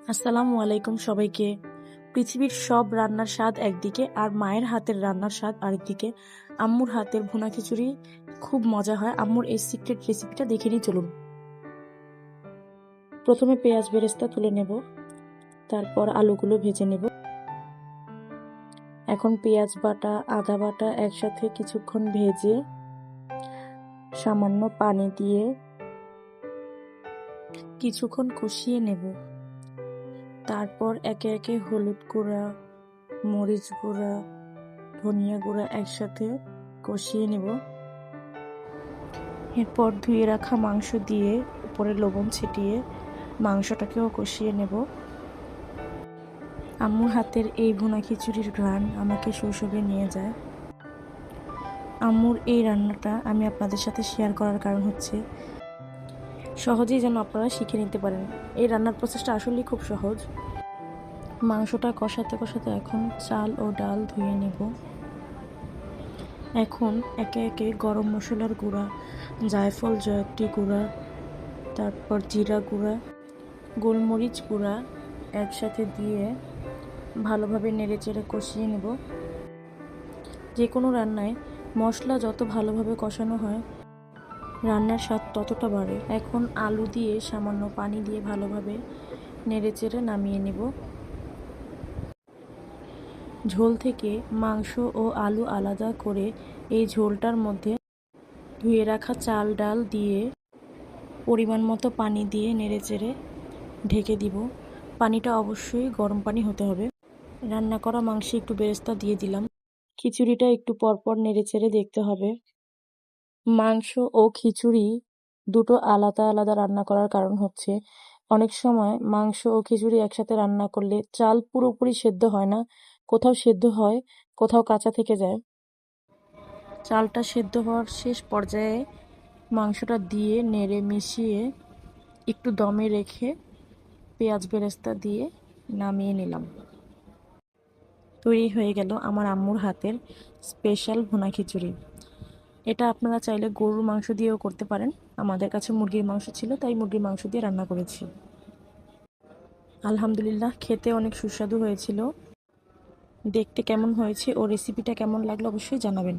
আসসালামু আলাইকুম সবাইকে। পৃথিবীর সব রান্নার স্বাদ একদিকে আর মায়ের হাতের রান্নার স্বাদ আরেকদিকে। আম্মুর হাতের ভুনা খিচুড়ি খুব মজা হয়। আম্মুর এই সিক্রেট রেসিপিটা দেখে নিই চলুন। প্রথমে পেঁয়াজ বেরেস্তা তুলে নেব, তারপর আলুগুলো ভেজে নেব। এখন পেঁয়াজ বাটা আদা বাটা একসাথে কিছুক্ষণ ভেজে সামান্য পানি দিয়ে কিছুক্ষণ কষিয়ে নেব। তারপর একে একে হলুদ গুঁড়া, মরিচ গুঁড়া, ধনিয়া গুঁড়া একসাথে কষিয়ে নেব। এরপর ধুয়ে রাখা মাংস দিয়ে উপরে লবণ ছিটিয়ে মাংসটাকেও কষিয়ে নেব। আম্মুর হাতের এই ভুনা খিচুড়ির ঘ্রাণ আমাকে শৈশবে নিয়ে যায়। আম্মুর এই রান্নাটা আমি আপনাদের সাথে শেয়ার করার কারণ হচ্ছে সহজেই যেন আপনারা শিখে নিতে পারেন। এই রান্নার প্রসেসটা আসলেই খুব সহজ। মাংসটা কষাতে কষাতে এখন চাল ও ডাল ধুয়ে নেব। এখন একে একে গরম মশলার গুঁড়া, জায়ফল জয়ত্রী গুঁড়া, তারপর জিরা গুঁড়া, গোলমরিচ গুঁড়া একসাথে দিয়ে ভালোভাবে নেড়েচেড়ে কষিয়ে নেব। যে কোনো রান্নায় মশলা যত ভালোভাবে কষানো হয় রান্নার স্বাদ ততটা বাড়ে। এখন আলু দিয়ে সামান্য পানি দিয়ে ভালোভাবে নেড়েচেড়ে নামিয়ে নেব। ঝোল থেকে মাংস ও আলু আলাদা করে এই ঝোলটার মধ্যে ধুয়ে রাখা চাল ডাল দিয়ে পরিমাণ মতো পানি দিয়ে নেড়েচেড়ে ঢেকে দিব। পানিটা অবশ্যই গরম পানি হতে হবে। রান্না করা মাংসে একটু বেরেস্তা দিয়ে দিলাম। খিচুড়িটা একটু পরপর নেড়েচেড়ে দেখতে হবে। মাংস ও খিচুড়ি দুটো আলাদা আলাদা রান্না করার কারণ হচ্ছে অনেক সময় মাংস ও খিচুড়ি একসাথে রান্না করলে চাল পুরোপুরি সেদ্ধ হয় না, কোথাও সেদ্ধ হয়, কোথাও কাঁচা থেকে যায়। চালটা সেদ্ধ হওয়ার শেষ পর্যায়ে মাংসটা দিয়ে নেড়ে মিশিয়ে একটু দমে রেখে পেঁয়াজ বেরেস্তা দিয়ে নামিয়ে নিলাম। তৈরি হয়ে গেল আমার আম্মুর হাতের স্পেশাল ভুনা খিচুড়ি। এটা আপনারা চাইলে গরুর মাংস দিয়েও করতে পারেন। আমাদের কাছে মুরগির মাংস ছিল, তাই মুরগির মাংস দিয়ে রান্না করেছি। আলহামদুলিল্লাহ, খেতে অনেক সুস্বাদু হয়েছিল। দেখতে কেমন হয়েছে ও রেসিপিটা কেমন লাগলো অবশ্যই জানাবেন।